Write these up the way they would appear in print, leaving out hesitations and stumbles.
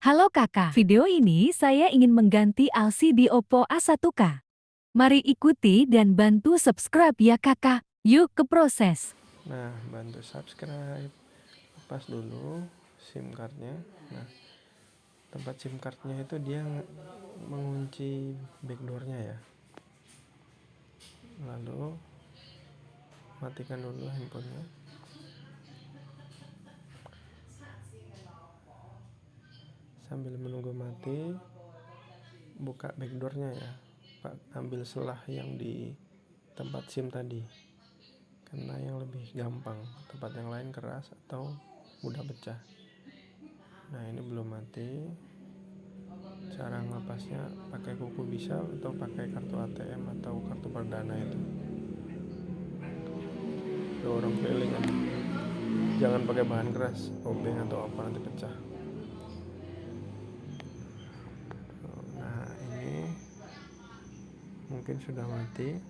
Halo kakak, video ini saya ingin mengganti LCD Oppo A1K. Mari ikuti dan bantu subscribe ya kakak. Yuk ke proses. Nah, bantu subscribe. Lepas dulu SIM cardnya. Nah, tempat SIM cardnya itu dia mengunci backdoornya ya. Lalu matikan dulu handphonenya. Sambil menunggu mati, buka backdoornya ya. Pak, ambil selah yang di tempat SIM tadi, karena yang lebih gampang. Tempat yang lain keras atau mudah pecah. Nah, ini belum mati. Cara ngelepasnya pakai kuku bisa atau pakai kartu ATM atau kartu perdana itu. Dorong keliling aja. Jangan pakai bahan keras, obeng atau apa nanti pecah. Nah, ini mungkin sudah mati.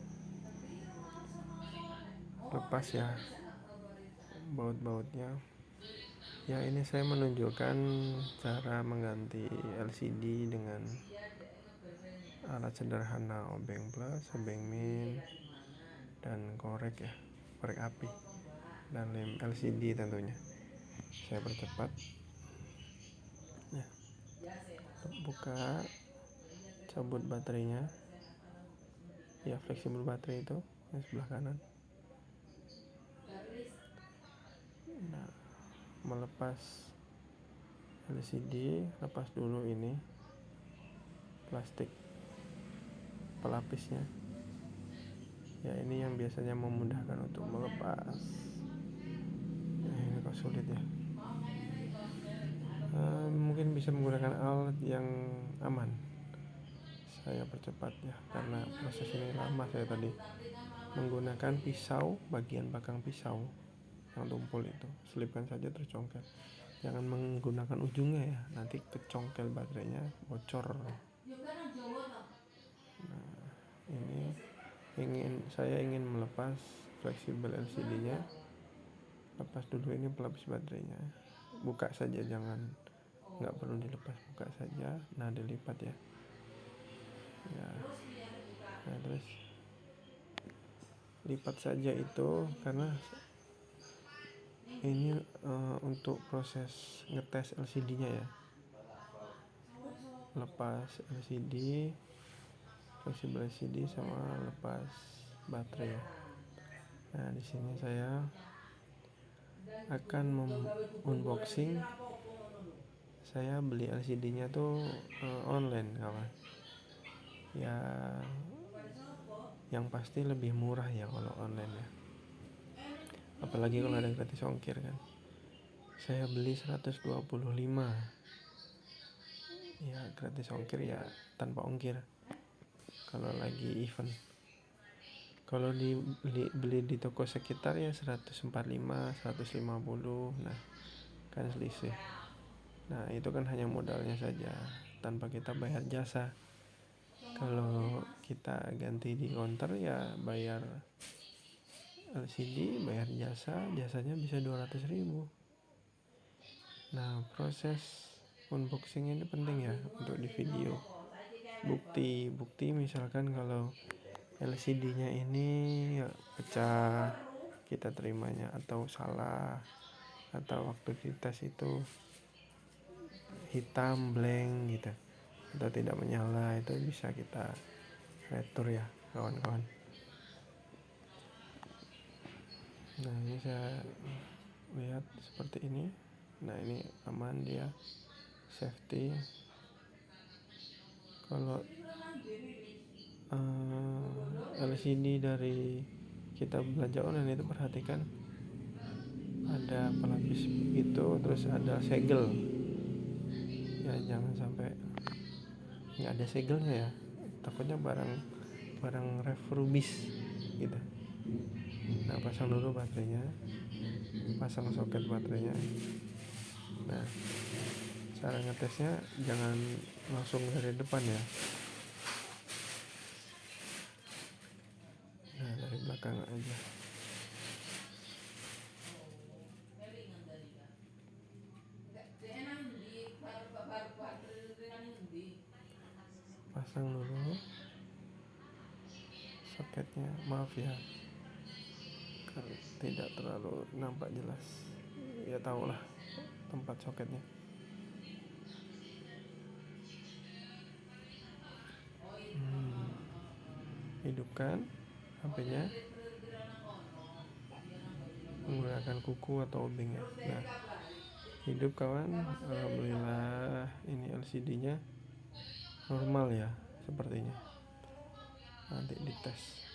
Lepas ya baut-bautnya. Ya, ini saya menunjukkan cara mengganti LCD dengan alat sederhana, obeng plus, obeng min, dan korek ya, korek api, dan lem LCD tentunya. Saya percepat ya. Buka, cabut baterainya ya, fleksibel baterai itu yang sebelah kanan. Nah, melepas LCD, lepas dulu ini plastik pelapisnya ya, ini yang biasanya memudahkan untuk melepas. Nah, ini kok sulit ya. Mungkin bisa menggunakan alat yang aman. Saya percepat ya, karena proses ini lama. Saya tadi menggunakan pisau, bagian belakang pisau yang tumpul itu, selipkan saja tercongkel. Jangan menggunakan ujungnya ya, nanti kecongkel baterainya, bocor. Nah, ini saya ingin melepas fleksibel LCD-nya. Lepas dulu ini pelapis baterainya. Buka saja, nggak perlu dilepas, buka saja. Nah, dilipat ya. Nah, terus lipat saja itu, karena ini untuk proses ngetes LCD-nya ya. Lepas LCD, fleksibel LCD sama lepas baterai ya. Nah, di sini saya akan unboxing. Saya beli LCD-nya tuh online kawan. Ya, yang pasti lebih murah ya kalau online ya. Apalagi kalau ada gratis ongkir kan. Saya beli 125. Ya, gratis ongkir ya, tanpa ongkir kalau lagi event. Kalau beli di toko sekitar ya 145, 150. Nah, kan selisih. Nah, itu kan hanya modalnya saja, tanpa kita bayar jasa. Kalau kita ganti di counter ya bayar LCD, bayar jasanya bisa 200.000. Nah, proses unboxing ini penting ya untuk di video. Bukti misalkan kalau LCD-nya ini pecah, kita terimanya, atau salah, atau waktu dites itu hitam blank gitu, atau tidak menyala, itu bisa kita retur ya kawan-kawan. Nah, ini saya lihat seperti ini. Nah, ini aman, dia safety. Kalau LCD dari kita belanja online itu, perhatikan ada pelapis itu, terus ada segel ya, jangan sampai nggak ada segelnya ya, takutnya barang refurbis gitu. Nah, pasang dulu baterainya, pasang soket baterainya. Nah, cara ngetesnya jangan langsung dari depan ya. Nah, dari belakang aja. pasang dulu soketnya. Maaf ya karena tidak terlalu nampak jelas, ya tahulah tempat soketnya. Hidupkan HP-nya menggunakan kuku atau obeng ya. Nah, hidup kawan. Alhamdulillah ini LCD-nya normal ya sepertinya. Nanti dites.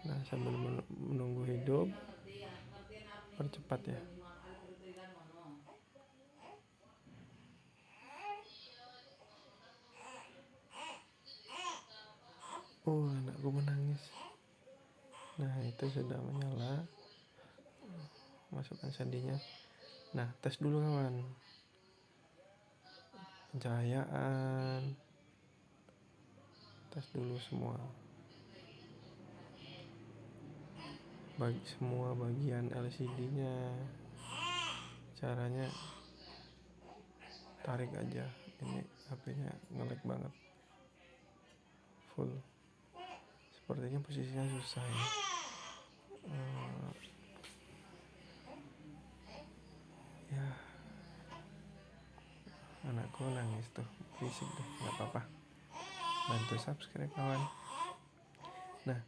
Nah, sambil menunggu hidup, percepat ya. Oh, anakku menangis. Nah, itu sudah menyala. Masukkan sandinya. Nah, tes dulu kawan. Pencahayaan. Tes dulu semua. Semua bagian LCD-nya. Caranya tarik aja. Ini HP-nya nge-lag banget. Full. Sepertinya posisinya susah ya. Ya, anakku nangis tuh, fisik tuh, nggak apa-apa. Bantu subscribe kawan. Nah,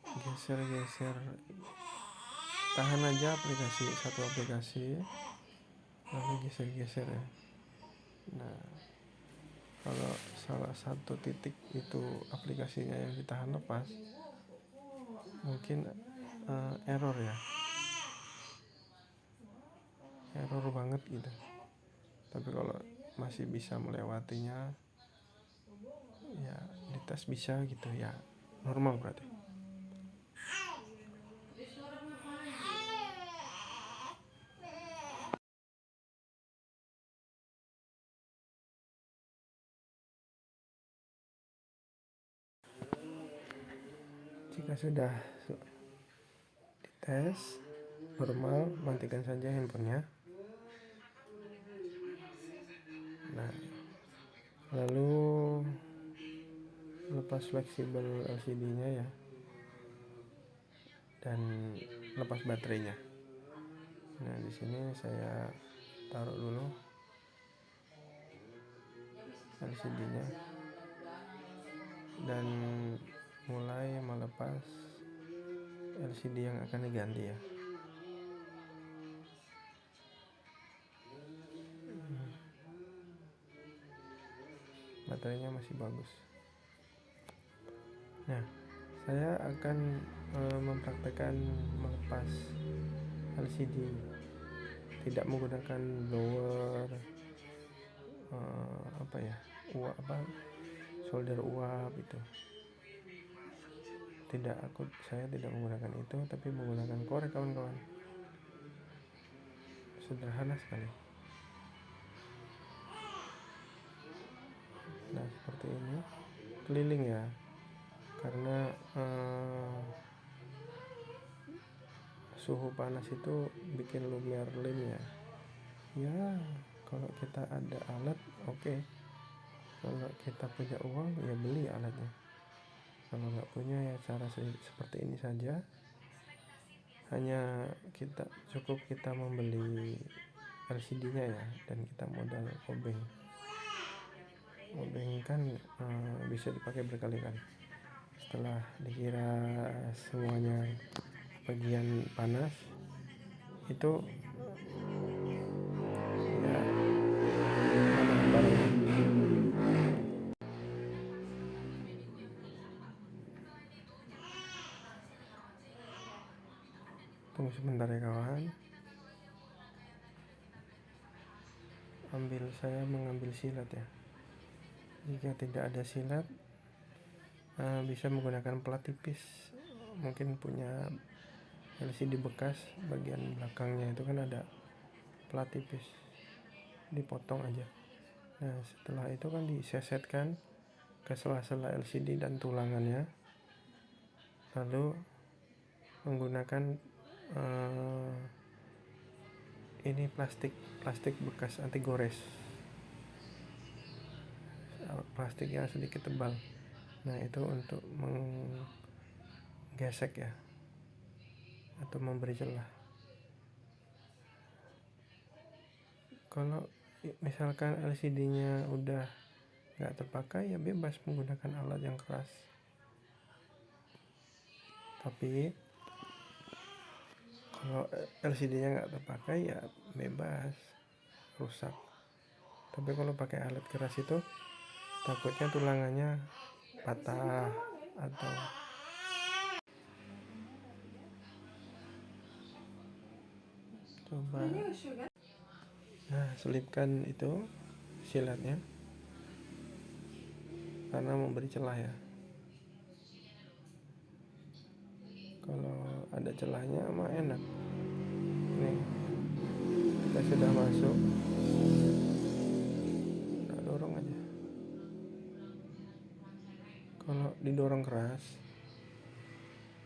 geser-geser, tahan aja satu aplikasi, lalu geser-geser ya. Nah, kalau salah satu titik itu aplikasinya yang ditahan lepas, mungkin error ya, error banget gitu. Tapi kalau masih bisa melewatinya, ya dites bisa gitu ya, normal berarti. Jika sudah dites normal, matikan saja handphonenya. Nah, lalu lepas fleksibel LCD-nya ya, dan lepas baterainya. Nah, di sini saya taruh dulu LCD-nya dan mulai melepas LCD yang akan diganti ya. Baterainya masih bagus. Nah, saya akan mempraktekkan melepas LCD tidak menggunakan blower, solder uap itu. Saya tidak menggunakan itu, tapi menggunakan korek kawan-kawan. Sederhana sekali. Nah, seperti ini keliling ya, karena suhu panas itu bikin lumer lem ya. Ya, kalau kita ada alat oke. Kalau kita punya uang ya beli alatnya. Kalau nggak punya ya cara seperti ini saja. Hanya cukup kita membeli LCD-nya ya, dan kita modal obeng. Obeng kan bisa dipakai berkali-kali. Setelah dikira semuanya bagian panas, itu ya barang. Tunggu sebentar ya kawan. Saya mengambil silat ya. Jika tidak ada silat, bisa menggunakan plat tipis. Mungkin punya LCD bekas, bagian belakangnya itu kan ada plat tipis, dipotong aja. Nah, setelah itu kan disesetkan ke sela-sela LCD dan tulangannya, lalu menggunakan ini plastik bekas anti gores, plastik yang sedikit tebal. Nah itu untuk menggesek ya, atau memberi celah. Kalau misalkan LCD-nya udah nggak terpakai, ya bebas menggunakan alat yang keras. Tapi kalau LCD-nya nggak terpakai, ya bebas rusak. Tapi kalau pakai alat keras itu takutnya tulangannya patah atau coba. Nah, selipkan itu silatnya karena memberi celah ya. Kalau ada celahnya mah enak. Nih, kita sudah masuk. Kita dorong aja. Kalau didorong keras,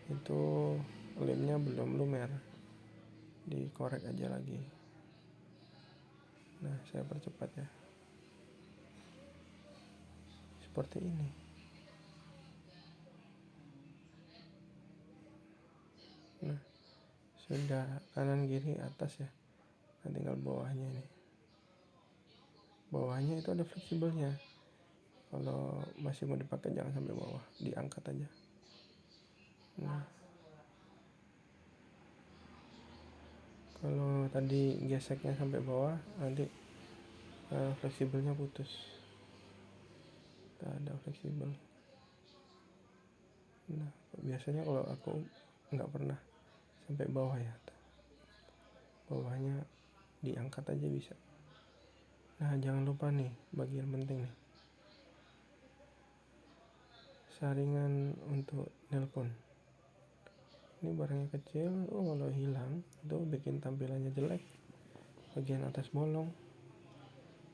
itu lemnya belum lumer. Dikorek aja lagi. Nah, saya percepat ya. Seperti ini. Nah, sudah kanan kiri atas ya. Nah, tinggal bawahnya ini. Bawahnya itu ada fleksibelnya. Kalau masih mau dipakai jangan sampai bawah, diangkat aja. Nah, kalau tadi geseknya sampai bawah, nanti fleksibelnya putus. Tak ada fleksibel. Nah, biasanya kalau aku nggak pernah sampai bawah ya. Bawahnya diangkat aja bisa. Nah, jangan lupa nih bagian penting nih. Saringan untuk nelpon. Ini barangnya kecil, kalau hilang itu bikin tampilannya jelek. Bagian atas bolong,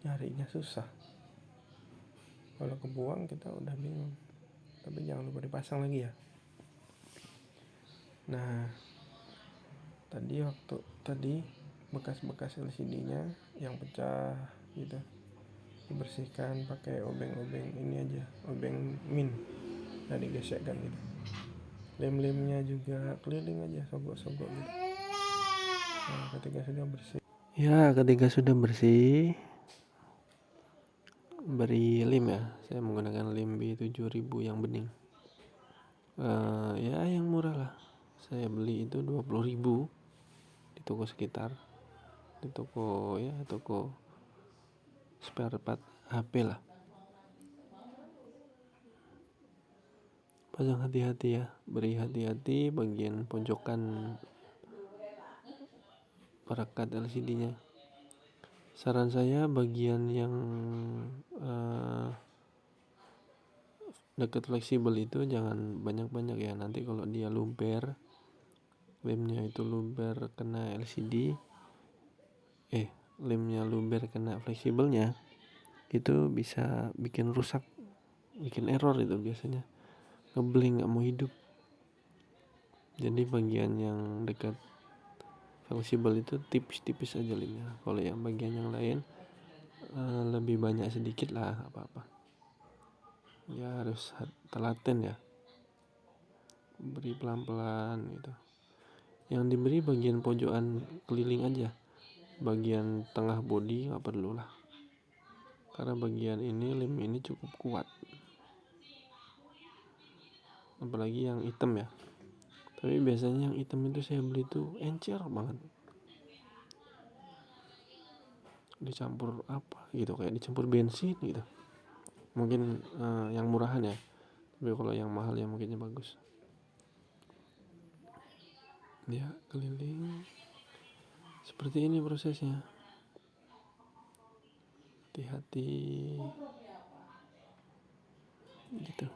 nyarinya susah. Kalau kebuang kita udah bingung. Tapi jangan lupa dipasang lagi ya. Nah, tadi bekas-bekas LCD-nya yang pecah gitu dibersihkan pakai obeng-obeng ini aja, obeng min. Nah, digesekkan gitu. Lem-lemnya juga keliling aja, sogok-sogok gitu. Nah, ketika sudah bersih, beri lem ya. Saya menggunakan lem B7000 yang bening. Ya yang murah lah. Saya beli itu 20.000 di toko sekitar. Di toko spare part HP lah. Pasang hati-hati ya, beri hati-hati bagian pojokan perekat LCD-nya. Saran saya bagian yang dekat fleksibel itu jangan banyak-banyak ya. Nanti kalau dia luber, lemnya itu luber kena LCD, lemnya luber kena fleksibelnya, itu bisa bikin rusak, bikin error itu biasanya. Ngeblank gak mau hidup. Jadi bagian yang dekat fleksibel itu tipis-tipis aja lemnya. Kalau yang bagian yang lain lebih banyak sedikit lah, apa-apa. Ya harus telaten ya, beri pelan-pelan gitu. Yang diberi bagian pojokan keliling aja, bagian tengah bodi nggak perlu lah, karena bagian ini lem ini cukup kuat, apalagi yang hitam ya. Tapi biasanya yang hitam itu saya beli tuh encer banget, dicampur apa gitu, kayak dicampur bensin gitu. Mungkin yang murahan ya, tapi kalau yang mahal ya mungkinnya bagus ya. Keliling seperti ini prosesnya, hati-hati gitu.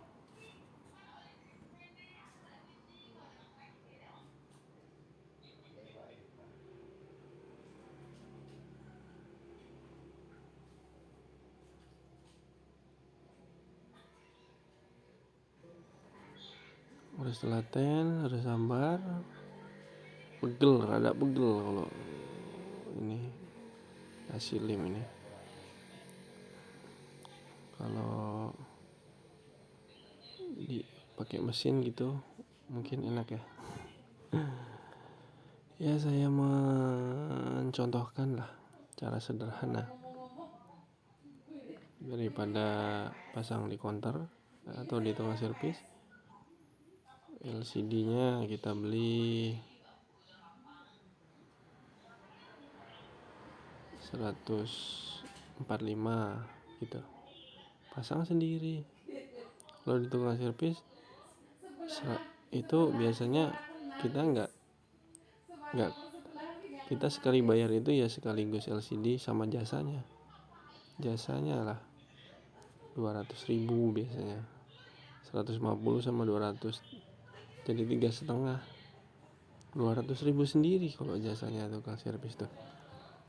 Harus telaten, harus sabar, rada pegel kalau ini kasih lem ini. Kalau dipakai mesin gitu mungkin enak ya. Ya saya mencontohkan lah cara sederhana daripada pasang di counter atau di tukang servis. LCD-nya kita beli 145 gitu, pasang sendiri. Kalau di tukang servis itu biasanya kita nggak kita sekali bayar itu ya sekaligus LCD sama jasanya lah 200.000 biasanya, 150 sama 200 jadi 3,5, 200.000 sendiri kalau jasanya tukang servis tuh.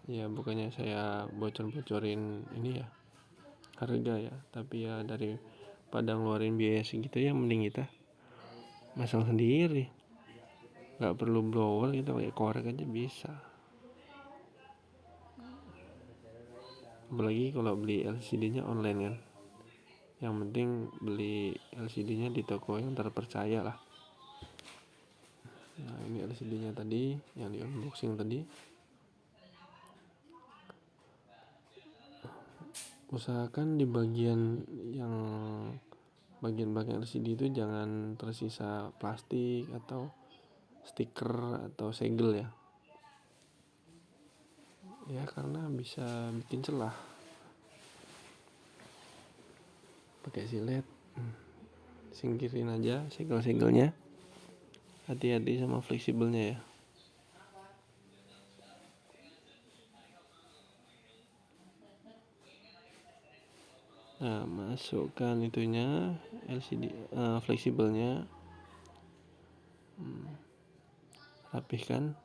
Ya bukannya saya bocor-bocorin ini ya harga ya, tapi ya daripada ngeluarin biaya segitu ya mending kita masang sendiri, nggak perlu blower, kita pakai korek aja bisa. Apalagi kalau beli LCD-nya online kan, yang penting beli LCD-nya di toko yang terpercaya lah. Nah ini LCD-nya tadi yang di unboxing tadi. Usahakan di bagian LCD itu jangan tersisa plastik atau stiker atau segel ya. Ya karena bisa bikin celah. Pakai silet, singkirin aja segel-segelnya. Hati-hati sama fleksibelnya ya. Nah, masukkan itunya LCD fleksibelnya, rapihkan.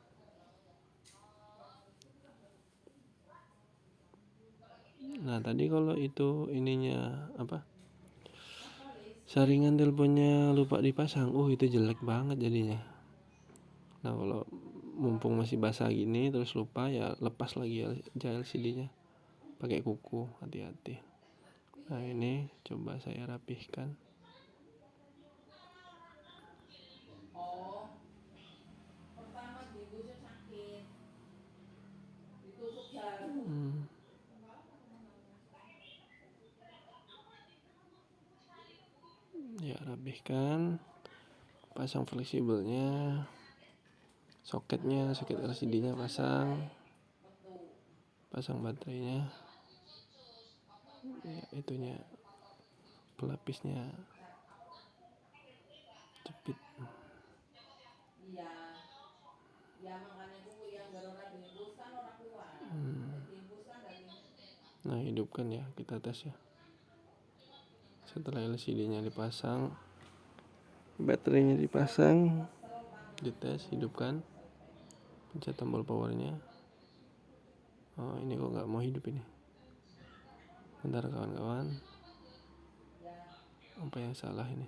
Nah tadi kalau itu ininya apa, saringan teleponnya lupa dipasang, itu jelek banget jadinya. Nah kalau mumpung masih basah gini terus lupa, ya lepas lagi LCD-nya pakai kuku, hati-hati. Nah ini coba saya rapihkan. Ya rapihkan, pasang fleksibelnya, soket LCD-nya pasang baterainya, ya itunya pelapisnya jepit. Nah hidupkan ya, kita tes ya. Setelah LCD-nya dipasang, baterainya dipasang, dites, hidupkan, pencet tombol powernya. Ini kok nggak mau hidup ini. Bentar kawan-kawan, apa yang salah ini?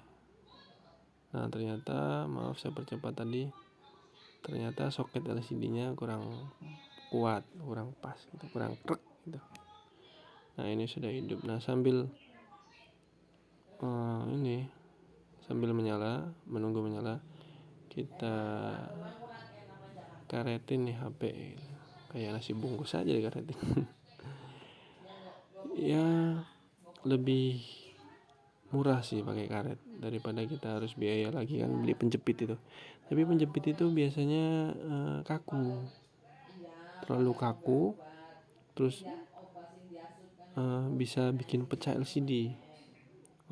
Nah ternyata, maaf saya percepat tadi, ternyata soket LCD-nya kurang kuat, kurang pas gitu, kurang krek gitu. Nah ini sudah hidup. Nah sambil menunggu menyala, kita karetin nih HP, kayak nasi bungkus aja dikaretin. Ya lebih murah sih pakai karet daripada kita harus biaya lagi kan beli penjepit itu. Tapi penjepit itu biasanya terlalu kaku, terus bisa bikin pecah LCD.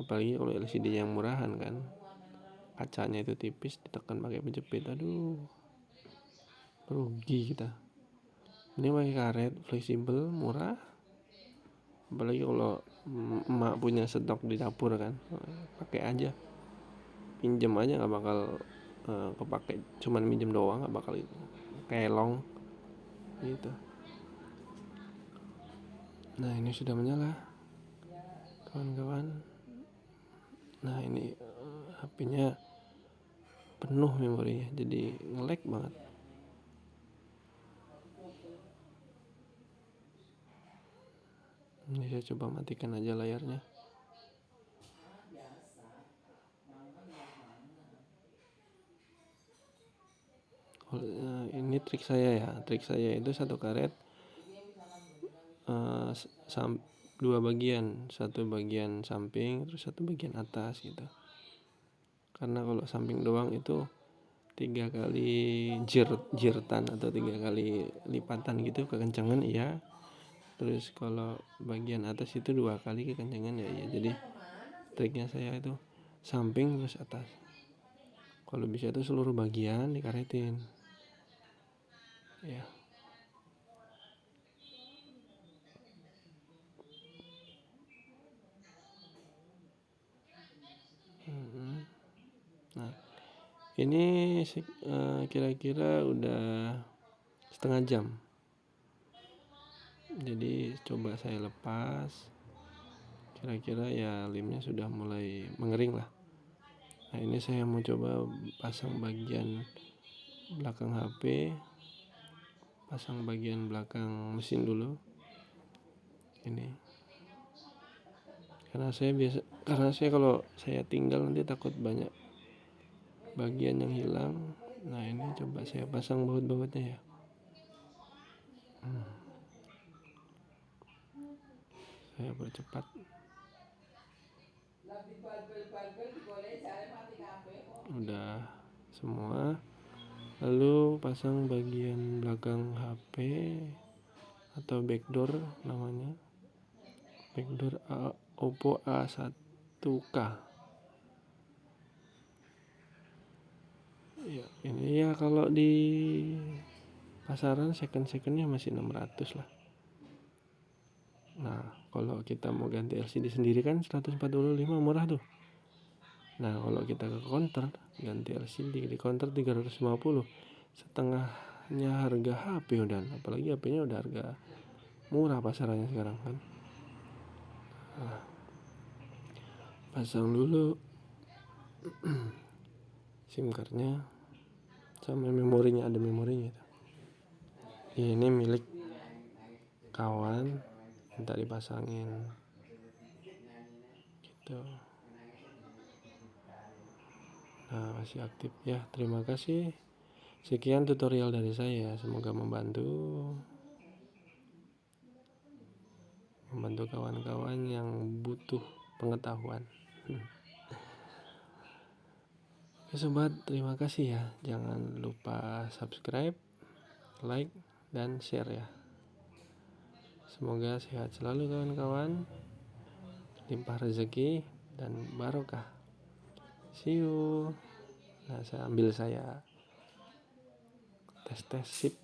Apalagi kalau LCD yang murahan kan, kacanya itu tipis, ditekan pakai penjepit, aduh rugi kita. Ini pakai karet fleksibel, murah. Apalagi kalau emak punya stok di dapur kan, pakai aja, pinjem aja, nggak bakal kepake, cuman minjem doang, nggak bakal itu kelong gitu. Nah ini sudah menyala kawan-kawan. Nah ini HP-nya penuh memorinya, jadi nge-lag banget. Ini saya coba matikan aja layarnya. Ini trik saya ya. Trik saya itu satu karet dua bagian, satu bagian samping terus satu bagian atas gitu. Karena kalau samping doang itu 3 kali jirtan atau 3 kali lipatan gitu kekencangan iya. Terus kalau bagian atas itu 2 kali kekencangan ya iya. Jadi triknya saya itu samping terus atas. Kalau bisa itu seluruh bagian dikaretin. Ya. Nah, ini kira-kira udah setengah jam. Jadi coba saya lepas. Kira-kira ya lemnya sudah mulai mengering lah. Nah, ini saya mau coba pasang bagian belakang HP, pasang bagian belakang mesin dulu. Ini. Karena saya kalau saya tinggal nanti takut banyak bagian yang hilang. Nah, ini coba saya pasang baut-bautnya ya. Saya percepat. Udah semua. Lalu pasang bagian belakang HP atau backdoor namanya. Backdoor Oppo A1K. Ya, ini ya kalau di pasaran second-secondnya masih 600 lah. Nah, kalau kita mau ganti LCD sendiri kan 145 murah tuh. Nah, kalau kita ke counter ganti LCD di counter 350, setengahnya harga HP udah. Apalagi HP-nya udah harga murah pasarannya sekarang kan. Nah, pasang dulu SIM cardnya sama memorinya, ada memorinya itu. Ini milik kawan, minta dipasangin gitu. Nah, masih aktif ya. Terima kasih. Sekian tutorial dari saya, semoga membantu kawan-kawan yang butuh pengetahuan. Oke sobat, terima kasih ya. Jangan lupa subscribe, like, dan share ya. Semoga sehat selalu kawan-kawan, limpah rezeki dan barokah. See you. Nah, saya tes sip.